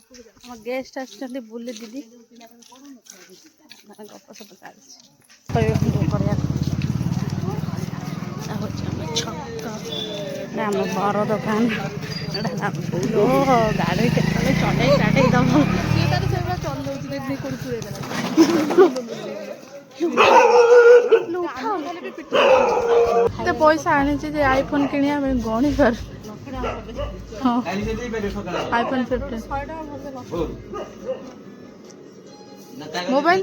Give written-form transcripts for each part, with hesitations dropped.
ଆମ ଗେଷ୍ଟ ଆସିଛନ୍ତି ବୁଲି ଦିଦି ଗପ ସପ ଚାଲିଛି କରିବାକୁ ହଉଛି ଆମ ଛକ ଆମ ବର ଦୋକାନ ଗାଡ଼ି କେତେବେଳେ ଚଲେଇ ଚାଟେଇ ଦବ ଏତେ ପଇସା ଆଣିଛି ଯେ ଆଇଫୋନ କିଣିବା ପାଇଁ ଗଣି ପାରୁ ହଁ ଆଇଫୋନ 15 ମୋବାଇଲ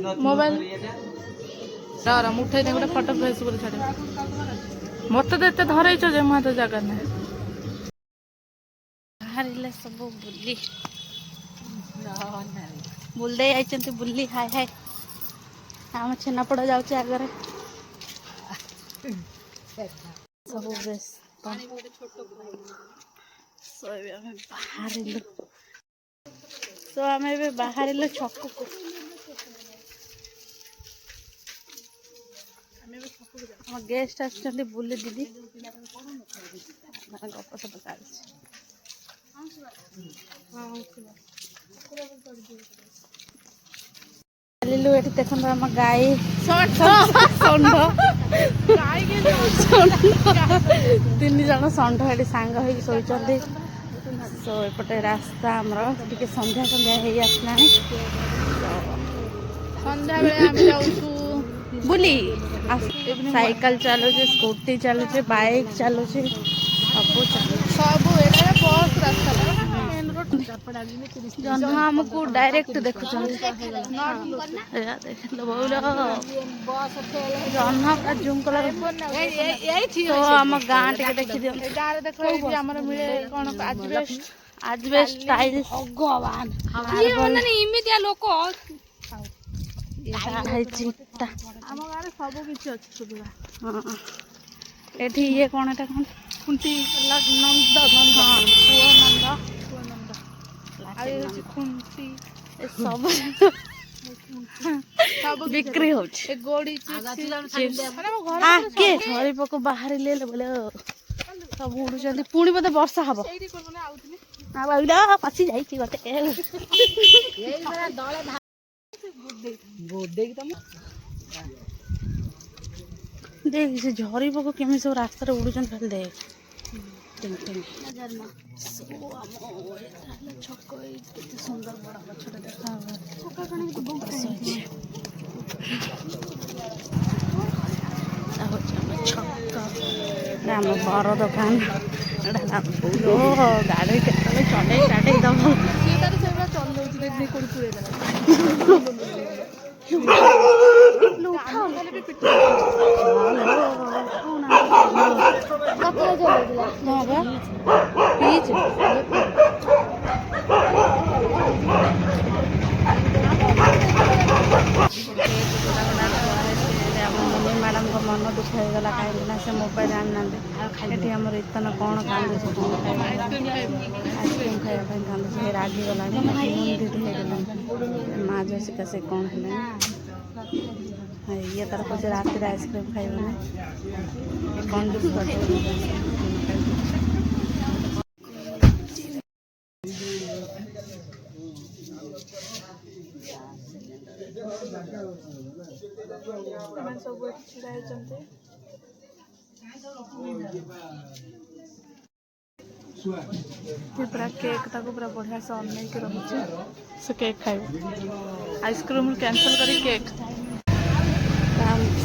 ମୁଁ ଉଠେଇ ଦେଇ ଗୋଟେ ଫଟୋ ଫେସବୁକ୍ ଛାଡ଼ିବି ମତେ ତ ଏତେ ଧରେଇଛ ଯେ ମୁଁ ତ ଜାଗା ନାହିଁ ବାହାରିଲେ ସବୁ ବୁଲି ବୁଲି ଯାଇଛନ୍ତି ବୁଲି ହାय ହାय ଆମ ଛେନାପୋଡ଼ ଯାଉଛି ଆଗରେ ସବୁ ବେଶ ଆମେ ଏବେ ବାହାରିଲୁ ଛକକୁ ଆମ ଗେଷ୍ଟ ଆସିଛନ୍ତି ବୁଲି ଦିଦି ଗପ ସପ ଚାଲିଛି ଚାଲିଲୁ ଏଠି ଦେଖନ୍ତୁ ଆମ ଗାଈ ତିନି ଜଣ ଷଣ୍ଢ ଏଠି ସାଙ୍ଗ ହେଇକି ଶୋଇଛନ୍ତି ସୋ ଏପଟେ ରାସ୍ତା ଆମର ଟିକେ ସନ୍ଧ୍ୟା ସନ୍ଧ୍ୟା ହେଇ ଆସିଲାଣି ସନ୍ଧ୍ୟାବେଳେ ଆମେ ଯାଉଛୁ ବୁଲି ସାଇକେଲ ଚାଲୁଛି ସ୍କୁଟି ଚାଲୁଛି ବାଇକ୍ ଚାଲୁଛି ସବୁ ଏଇଟା ବସ୍ ରାସ୍ତା ଜହ୍ନ ଆମକୁ ଡାଇରେକ୍ଟ ଦେଖୁଛନ୍ତି ଜହ୍ନ ପୁରା ଜୁମ୍ କଲର ତ ଆମ ଗାଁ ଟିକେ ଦେଖିଦିଅନ୍ତୁ ଗାଁରେ ଦେଖ ଆମର ମିଳେ କଣ ଆଜବେଷ୍ଟ ଟାଇଲ୍ସ ଭଗବାନ ଏମିତିଆ ଲୋକ ଆମ ଗାଁରେ ସବୁ କିଛି ଅଛି ସୁବିଧା ଏଠି ଇଏ କଣ ଏଟା କଣ ଖୁଣ୍ଟି ନନ୍ଦ ପୁଅ ନନ୍ଦ ଆଉ ଖୁଣ୍ଟି ସବୁ ବିକ୍ରି ହଉଛି ଝରି ପୋକ ବାହାରିଲେ ବୋଲେ ସବୁ ଉଡୁଛନ୍ତି ପୁଣି ବୋଧେ ବର୍ଷା ହବ ପଶି ଯାଇଛି ଗୋଟେ देख से झरी पक केमी सब रास्ता उड़ुचन खाली देख छक सुंदर बड़ा गछटा देखा बर दोकान गाड़ी केतले चले चाटे दब मैडम को मन दुख होगा कहीं से मोबाइल आना ये आम इतन कौन कांदे आइसक्रीम खाया कांदे रागिगला दीदी होगा माँ जसिका से कौन है ये तरफ से रात आइसक्रीम खाइबने कौन सब छड़ा पूरा केक ताको पूरा बढ़िया से अनेक रही से केक खाइब आइसक्रीम कैंसल करी केक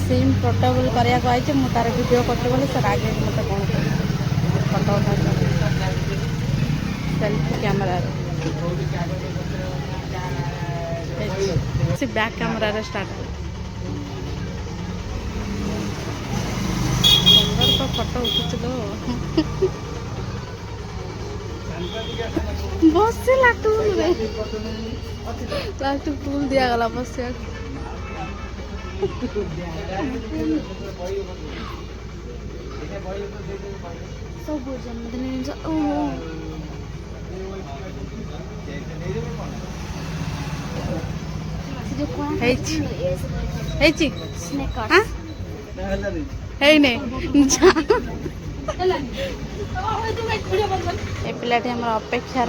सिम पोर्टेबल कराया आई मुझे तार वीडियो करते बोले सर आगे मत कौन फोटो उठा सेल्फी कैमेरा से बैक कैमेरा स्टार्ट सुंदर तो फोटो उठुचलो बस लाटू लाटू टूल दिया गला बस सब जन्मदिन पिलाटी अपेक्षा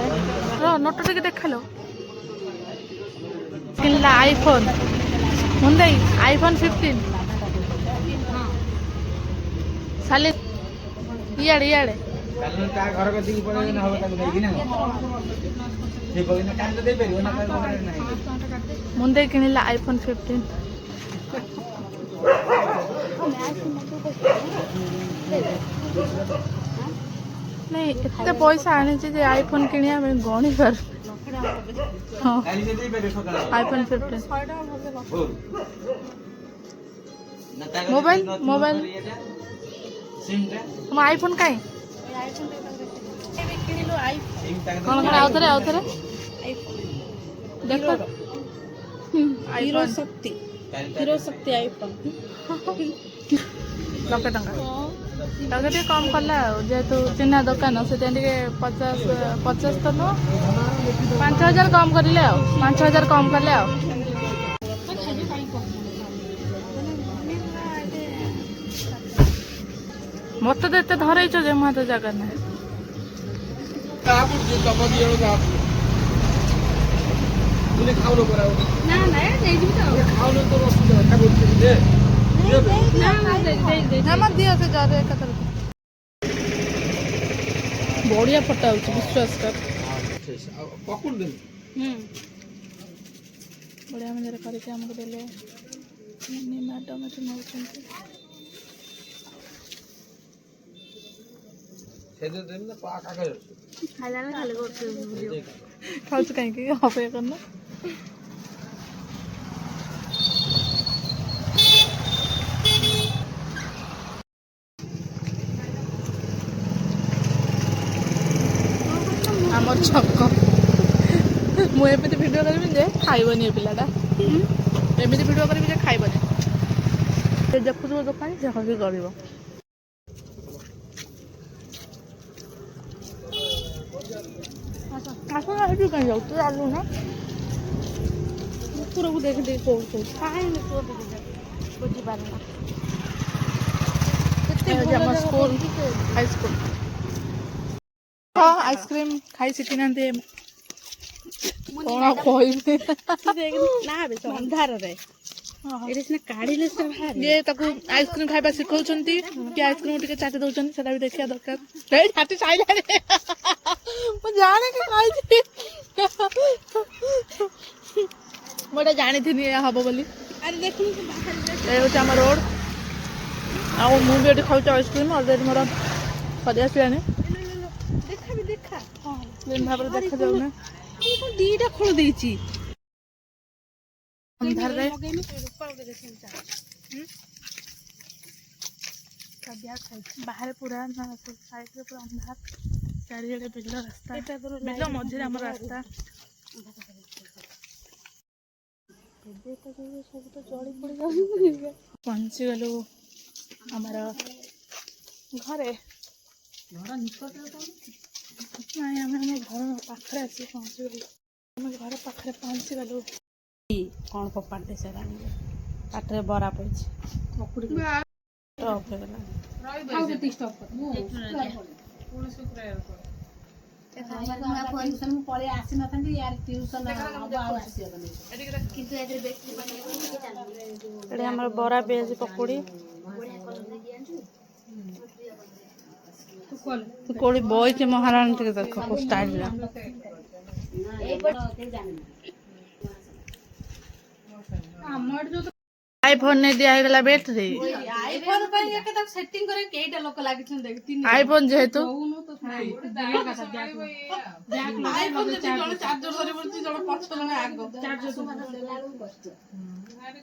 नोट टे देख लो କିଣିଲା ଆଇଫୋନ ମୁନ୍ଦେଇ ଆଇଫୋନ 15 ସାଲି ଇଆଡେ ଇଆଡେ ଘର କତିକି ପଳେଇଲେ ହବ ତାକୁ ଦେଇକି ନା ସେ ପଇନା କାଇଁ ତ ଦେଇ ପାରିବ ନା ତାକୁ ନାହିଁ ମୁନ୍ଦେଇ କିଣିଲା ଆଇଫୋନ 15 ନାଇଁ ଏତେ ପଇସା ଆଣିଛି ଯେ ଆଇଫୋନ କିଣିବା ପାଇଁ ଗଣି ପାରୁ ହଁ କାଲି ସେ ଦେଇ ପାରିବ ସକାଳେ ଆଇଫୋନ 15 ନା ତା ମୋବାଇଲ ମୋବାଇଲ ସିମଟା ତୁମ ଆଇଫୋନ କାଇଁ ସିମ ତା କଣ କଣ ଆଉଥରେ ଆଉଥରେ ଦେଖ ହିରୋ ଶକ୍ତି ଆଇଫୋନ ଲକ୍ଷେ ଟଙ୍କା ଟଙ୍କା ଟିକେ କମ୍ କଲା ଆଉ ଯେହେତୁ ଚିହ୍ନା ଦୋକାନ ସେଥିପାଇଁ ଟିକେ 50 ତ ନୁହଁ 5,000 କମ୍ କରିଲେ ଆଉ 5,000 କମ୍ କଲେ ଆଉ ମତେ ତ ଏତେ ଧରେଇଛ ଯେ ମୁଁ ହାତ ଜାଗା ନାହିଁ ଦିଅ ସେ ଜାରେ ଏକାଥରେ ବଢିଆ ଫଟୋ ହଉଛି ବିଶ୍ୱାସ କର ବଢିଆ ମଜାରେ କରିକି ଆମକୁ ଦେଲେ ମ୍ୟାଡାମ ଏଠି ନେଉଛନ୍ତି ଖାଉଛୁ କାହିଁକି ଅପେକ୍ଷା କରୁନ ଆମର ଛକ ମୁଁ ଏମିତି ଭିଡ଼ିଓ କରିବି ଯେ ଖାଇବନି ଏ ପିଲାଟା ଏମିତି ଭିଡ଼ିଓ କରିବି ଯେ ଖାଇବନି ସେ ଦେଖୁଥିବ ଦୋକାନୀ ସେ ହସି କରିବ ଆସୁନ ସେଠି କାହିଁ ଯାଉ ତୁ ଚାଲୁ ନା କୁକୁରକୁ ଦେଖି ଦେଖି କହୁଛୁ କାହିଁକି କୁକୁର ବୁଝିପାରୁନା ଆମ ସ୍କୁଲ ହାଇସ୍କୁଲ ଆଇସ୍କ୍ରିମ୍ ଖାଇ ଶିଖିନାହାନ୍ତି କଣ କହିବି ନା ଅନ୍ଧାରରେ ଏଇଟା ସିନା କାଢିଲେ ସେ ବାହାରେ ଇଏ ତାକୁ ଆଇସ୍କ୍ରିମ୍ ଖାଇବା ଶିଖଉଛନ୍ତି କି ଆଇସ୍କ୍ରିମ୍ ଟିକେ ଚାଟି ଦଉଛନ୍ତି ସେଟା ବି ଦେଖିବା ଦରକାର ଏଇ ଛାଟି ସାଇଲାଣି ମୁଁ ଜାଣିକି ଖାଇଛି ମୁଁ ଏଇଟା ଜାଣିଥିଲି ଏହା ହବ ବୋଲି ଆରେ ଦେଖୁନୁ ସେ ବାହାରେ ଏ ହେଉଛି ଆମ ରୋଡ ଆଉ ମୁଁ ବି ଏଠି ଖାଉଛି ଆଇସ୍କ୍ରିମ୍ ଅଲରେଡି ମୋର ସରି ଆସିଲାଣି ଦେଖା ଯେମିତି ଭାବରେ ଦେଖାଯାଉନା ଦିଟା ଖୋଳ ଦେଇଛି ଅନ୍ଧାରରେ ବାହାରେ ପୁରା ସାଇଡରେ ପୁରା ଅନ୍ଧାର ଚାରିଆଡେ ବିଲ ରାସ୍ତା ବିଲ ମଝିରେ ଆମର ରାସ୍ତା ସବୁ ତ ଜଳି ପଡି ଯାଉଛି ପହଞ୍ଚିଗଲୁ ଆମର ଘରେ ନାଇଁ ଆମେ ଆମ ଘର ପାଖରେ ଆସି ପହଞ୍ଚିଗଲୁ ଆମ ଘର ପାଖରେ ପହଞ୍ଚିଗଲୁ କଣ ଫୋପାଡ଼ି ଦେ ସାରା ପାଟିରେ ବରା ପଡିଛି ପଳେଇ ଆସିନଥାନ୍ତି ଏଠି ଆମର ବରା ପିଆଜି ପକୁଡ଼ି କୋଉଠି ବଇଛି ମହାରାଣୀ ଟିକେ ଦେଖ କୋଉ ଷ୍ଟାଇଲରେ ଆଇଫୋନ ଦିଆ ହେଇଗଲା ବ୍ୟାଟେରୀ ଆଇଫୋନ ପାଇଁ ତାକୁ ସେଟିଂ କରି କେଇଟା ଲୋକ ଲାଗିଛନ୍ତି ଆଇଫୋନ ଯେହେତୁ ଚାର୍ଜର ଧରି ପଡୁଛି ଜଣେ ପଛ ଜଣେ ଆଗ